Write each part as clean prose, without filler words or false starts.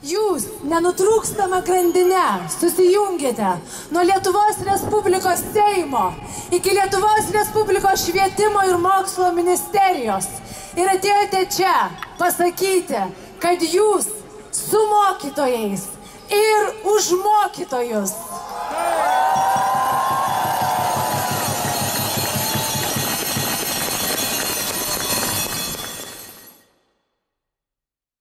Jūs nenutrūkstama grandinė susijungėte nuo Lietuvos Respublikos Seimo iki Lietuvos Respublikos švietimo ir mokslo ministerijos ir atėjote čia pasakyti, kad jūs su mokytojais ir už mokytojus.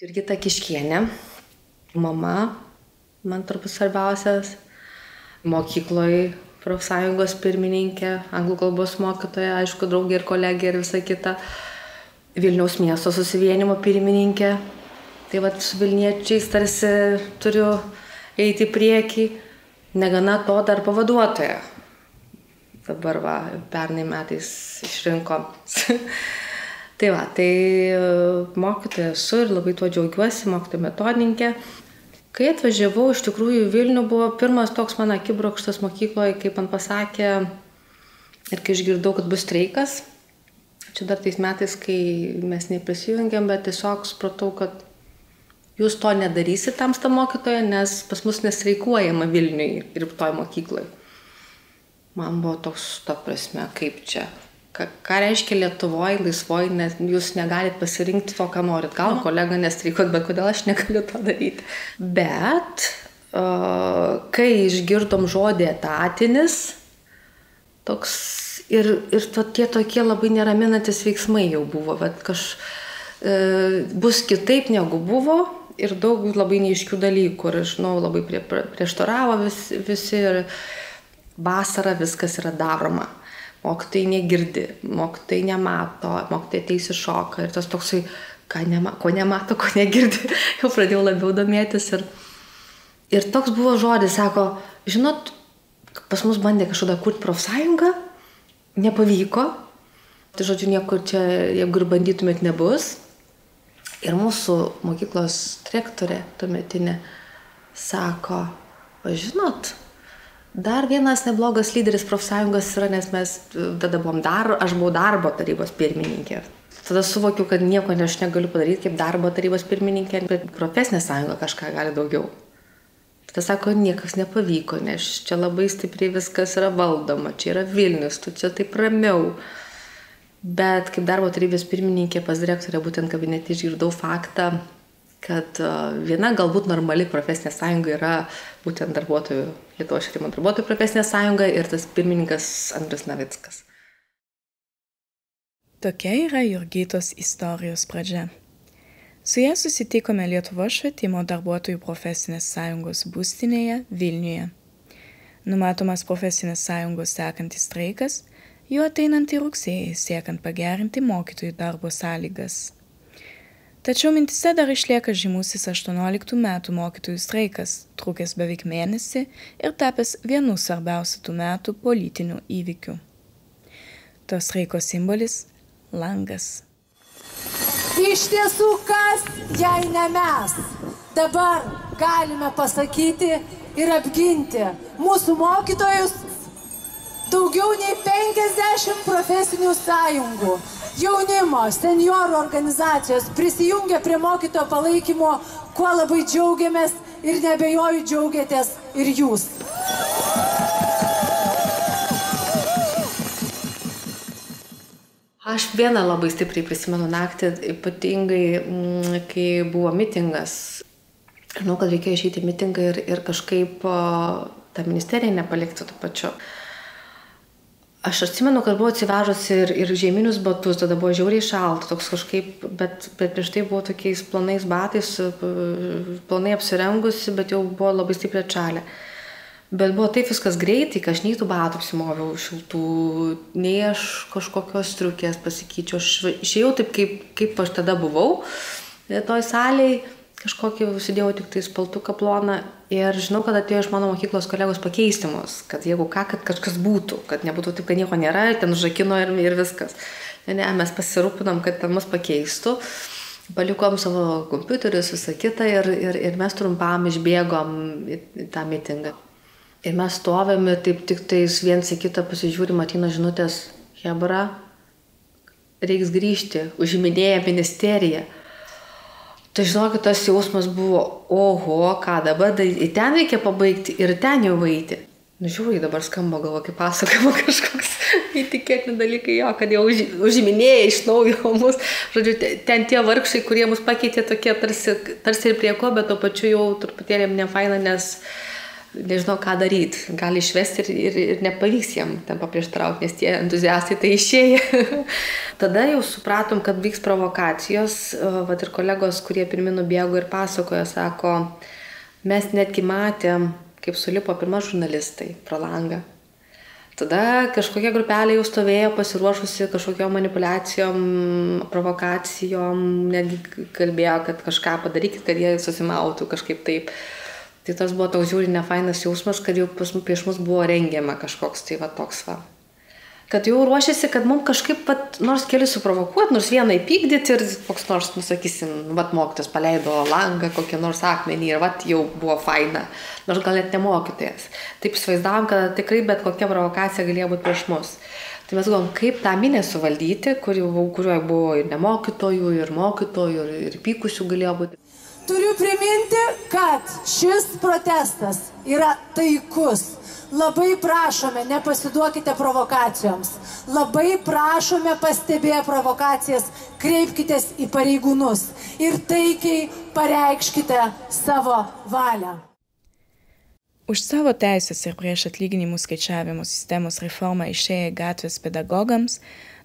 Jurgita Kiškienė. Mama, man turbūt svarbiausias, mokykloje profsąjungos pirmininkė, anglų kalbos mokytoja, aišku, draugė ir kolegė ir visa kita, Vilniaus miesto susivienimo pirmininkė. Tai vat su Vilniečiais tarsi turiu eiti į priekį, negana to dar pavaduotoja. Dabar va, pernai metais išrinko. Tai va, tai mokytoja esu ir labai tuo džiaugiuosi, mokytoja metodininkė. Kai atvažiavau, iš tikrųjų Vilnių buvo pirmas toks mano akibrokštas mokykloje, kaip man pasakė ir kai išgirdau, kad bus streikas. Čia dar tais metais, kai mes neprisijungėm, bet tiesiog supratau, kad jūs to nedarysit tamsta mokytoja, nes pas mus nestreikuojama Vilniui ir toj mokykloje. Man buvo toks ta prasme, kaip čia. Ką reiškia Lietuvoje, laisvoje, nes jūs negalit pasirinkti to, ką norit. Gal kolega nestreikuot, bet kodėl aš negaliu to daryti. Bet, kai išgirdom žodį etatinis, toks ir tie tokie labai neraminantis veiksmai jau buvo, bet bus kitaip negu buvo ir daug labai neaiškių dalykų. Ir, žinau, labai prieštaravo visi ir vasarą viskas yra daroma. Mokytojai negirdi, mokytojai nemato, mokytojai ateis į šoką ir tas toksai, ko nemato, ko negirdi, jau pradėjau labiau domėtis ir toks buvo žodis, sako, žinot, pas mus bandė kažkada kurti profsąjungą, nepavyko, tai žodžiu niekur čia, jeigu ir bandytumėt, nebus. Ir mūsų mokyklos direktorė tuometinė sako, žinot, dar vienas neblogas lyderis profsąjungos yra, nes mes tada aš buvau darbo tarybos pirmininkė. Tada suvokiau, kad nieko aš negaliu padaryti kaip darbo tarybos pirmininkė, bet profesinė sąjunga kažką gali daugiau. Tada sako, niekas nepavyko, nes čia labai stipriai viskas yra valdoma, čia yra Vilnius, tu čia taip ramiau. Bet kaip darbo tarybos pirmininkė pas direktorę būtent kabinete išgirdau faktą, kad viena galbūt normali profesinė sąjunga yra būtent Lietuvos švietimo darbuotojų profesinė sąjunga ir tas pirmininkas Andrius Navickas. Tokia yra Jurgitos istorijos pradžia. Su ja susitikome Lietuvos švietimo darbuotojų profesinės sąjungos būstinėje Vilniuje. Numatomas profesinės sąjungos sekantis streikas, juo ateinantį rugsėjį siekiant pagerinti mokytojų darbo sąlygas. Tačiau mintise dar išlieka žymusis 18 metų mokytojų streikas, trukęs beveik mėnesį ir tapęs vienu svarbiausių tų metų politinių įvykių. To streiko simbolis – langas. Iš tiesų, kas, jei ne mes, dabar galime pasakyti ir apginti mūsų mokytojus, daugiau nei 50 profesinių sąjungų. Jaunimo, seniorų organizacijos prisijungia prie mokytojo palaikymo, kuo labai džiaugiamės ir neabejoju džiaugiatės ir jūs. Aš vieną labai stipriai prisimenu naktį, ypatingai, kai buvo mitingas. Žinau, kad reikėjo išeiti į mitingą ir kažkaip tą ministeriją nepalikti tuo pačiu. Aš atsimenu, kad buvau atsivežusi ir žieminius batus, tada buvo žiauriai šalta, toks kažkaip, bet prieš tai buvo tokiais planais batais, planai apsirengusi, bet jau buvo labai stipriai atšalę. Bet buvo taip viskas greitai, kad aš nei tų batų apsimoviau šiltų, nei aš kažkokios striukės pasikeičiau. Aš išėjau taip, kaip aš tada buvau, toj salėj. Kažkokį užsidėjau tik tai spaltuką ploną ir žinau, kad atėjo iš mano mokyklos kolegos pakeisti mus, kad jeigu ką, kad kažkas būtų, kad nebūtų taip, kad nieko nėra, ten užrakino ir viskas. Ne, mes pasirūpinam, kad ten mus pakeistų, palikom savo kompiuterius, visą kitą ir mes trumpam išbėgom į tą mitingą. Ir mes stovėme taip tik tais viens į kitą pasižiūrim, ateina žinutės, hebra, reiks grįžti, užiminėja ministerija. Tai žinokit, tas jausmas buvo, oho, ką dabar, ten reikia pabaigti ir ten jau eiti. Nu, žiūrėjau, dabar skamba galvo, kaip pasakoma kažkoks įtikėtini dalykai, jo, kad jau užiminėja iš naujo mus. Žodžiu, ten tie vargšai, kurie mus pakeitė tokie tarsi ir prie ko, bet to pačiu jau truputėlį nefaina, nes nežinau, ką daryti. Gali išvesti ir nepavyks jam ten paprieštrauti, nes tie entuziastai tai išėję. Tada jau supratom, kad vyks provokacijos. Vat ir kolegos, kurie pirmi nubėgo ir pasakojo, sako, mes netgi matėm, kaip sulipo pirma žurnalistai pro langą. Tada kažkokia grupelė jau stovėjo pasiruošusi kažkokiom manipulacijom, provokacijom, netgi kalbėjo, kad kažką padarykit, kad jie susimautų kažkaip taip. Tai tas buvo toks žiūri nefainas jausmas, kad jau prieš mus buvo rengiama kažkoks, tai va toks va. Kad jau ruošiasi, kad mums kažkaip nors keli suprovokuot, nors vieną įpykdyti ir koks nors, nusakysim, mokytojas paleido langą, kokį nors akmenį ir jau buvo faina, nors gal net ne mokytojas. Taip įsivaizdavom, kad tikrai bet kokia provokacija galėjo būti prieš mus. Tai mes galvom, kaip tą minę suvaldyti, kurioje buvo ir nemokytojų, ir mokytojų, ir pykusių galėjo būti. Turiu priminti, kad šis protestas yra taikus. Labai prašome, nepasiduokite provokacijoms. Labai prašome, pastebėję provokacijas, kreipkitės į pareigūnus ir taikiai pareikškite savo valią. Už savo teisės ir prieš atlyginimų skaičiavimo sistemos reformą išėję gatvės pedagogams,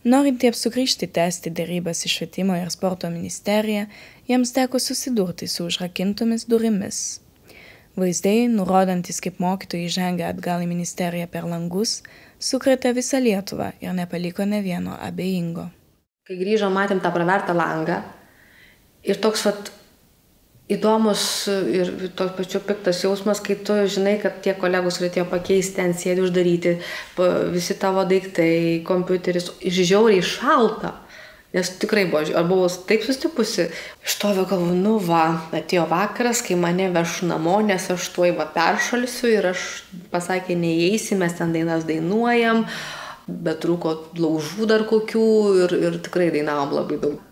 norintiems sugrįžti tęsti derybas į švietimo ir sporto ministeriją, jiems teko susidurti su užrakintomis durimis. Vaizdai, nurodantis, kaip mokytojai žengia atgal į ministeriją per langus, sukrėtė visą Lietuvą ir nepaliko ne vieno abejingo. Kai grįžom, matėm tą pravertą langą ir toks įdomus ir toks pačiu piktas jausmas, kai tu žinai, kad tie kolegos atėjo pakeisti, ten sėdi uždaryti, visi tavo daiktai, kompiuteris, žiauriai šalta, nes tikrai buvau taip sustipusi. Iš to galvoju, atėjo vakaras, kai mane veš namo, nes aš tuoj peršalsiu ir aš pasakė, neįeisi, mes ten dainas dainuojam, bet trūko laužų dar kokių ir tikrai dainavom labai daug.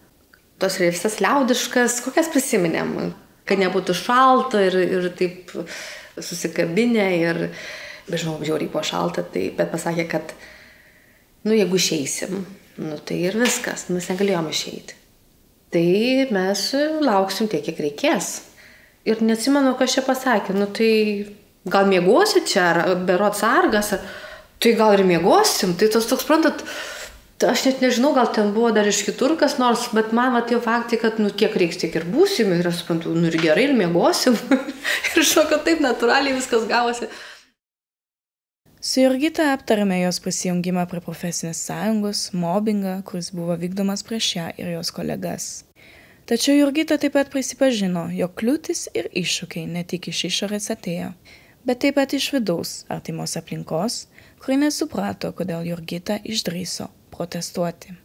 Tos visas liaudiškas, kokias prisiminėm, kad nebūtų šalta ir taip susikabinę ir, žinau, žiauriai buvo šalta, bet pasakė, kad, jeigu išeisim, tai ir viskas, mes negalėjom išeiti. Tai mes lauksim tiek, kiek reikės. Ir neatsimenu, kas čia pasakė, tai gal miegosi čia, ar berods sargas, tai gal ir miegosim, tai tas toks, suprantat, aš net nežinau, gal ten buvo dar iš kitur kas nors, bet man tie faktai, kad kiek reiks, tiek ir būsim, ir aš suprantu, ir gerai, ir miegosim. Ir žinau, kad taip natūraliai viskas gavosi. Su Jurgita aptarėme jos prisijungimą prie profesinės sąjungos, mobbingą, kuris buvo vykdomas prieš ją ir jos kolegas. Tačiau Jurgita taip pat prisipažino, jog kliūtis ir iššūkiai ne tik iš išorės atėjo, bet taip pat iš vidaus, artimos aplinkos, kuri nesuprato, kodėl Jurgita išdrįso protestuoti.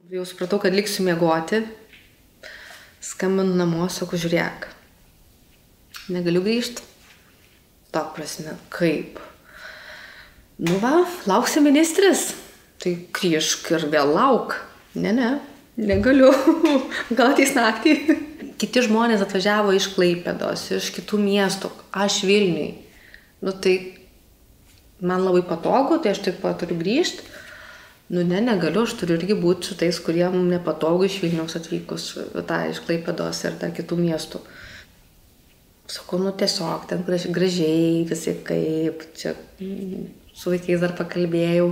Jau supratau, kad liksiu miegoti, skambinu namo, sakau, žiūrėk, negaliu grįžti. Tok prasme, kaip? Lauksi ministrės, tai grįžk ir vėl lauk. Ne, negaliu, gal ateis naktį. Kiti žmonės atvažiavo iš Klaipėdos, iš kitų miestų, aš Vilniui. Tai man labai patogu, tai aš taip pat turiu grįžti. Negaliu, aš turiu irgi būti su tais, kurie mums nepatogu iš Vilniaus atvykus, iš Klaipėdos ir kitų miestų. Sakau, tiesiog, ten gražiai, visi kaip, čia su vaikais dar pakalbėjau.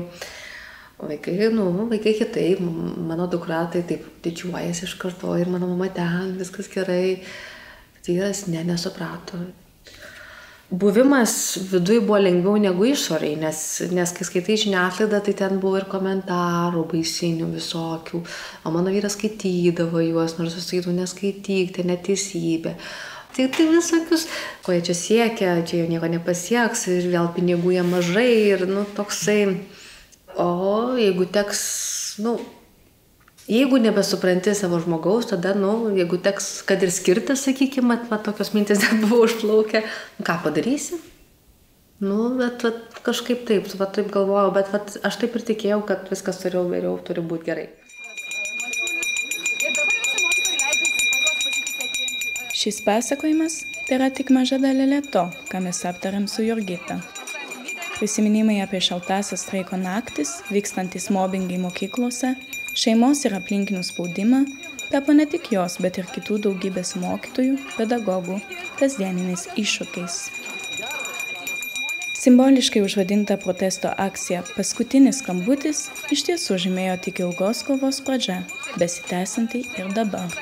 Vaikai kitaip, mano dukra tai taip didžiuojasi iš karto ir mano mama ten, viskas gerai. Vyras nesuprato. Buvimas viduje buvo lengviau negu išoriai, nes kai skaitai žiniasklaidą, tai ten buvo ir komentarų baisinių visokių. O mano vyras skaitydavo juos, nors jis sakytų, neskaityk, tai neteisybė. Tai visokius, ko jie čia siekia, čia jau nieko nepasieks ir vėl pinigų jie mažai ir toksai. O jeigu teks, jeigu nebesupranti savo žmogaus, tada, jeigu teks, kad ir skirtas, sakykime, tokios mintis dar buvo užplaukę, ką padarysi? Bet kažkaip taip galvojau, bet aš taip ir tikėjau, kad viskas turi būti gerai. Šis pasakojimas tai yra tik maža dalelė to, ką mes aptarėm su Jurgita. Prisiminimai apie šaltąsias streiko naktis, vykstantis mobbingai mokyklose, šeimos ir aplinkinių spaudimą tapo ne tik jos, bet ir kitų daugybės mokytojų, pedagogų, kasdieniniais iššūkiais. Simboliškai užvadinta protesto akcija "Paskutinis skambutis" iš tiesų žymėjo tik ilgos kovos pradžia, besitęsianti ir dabar.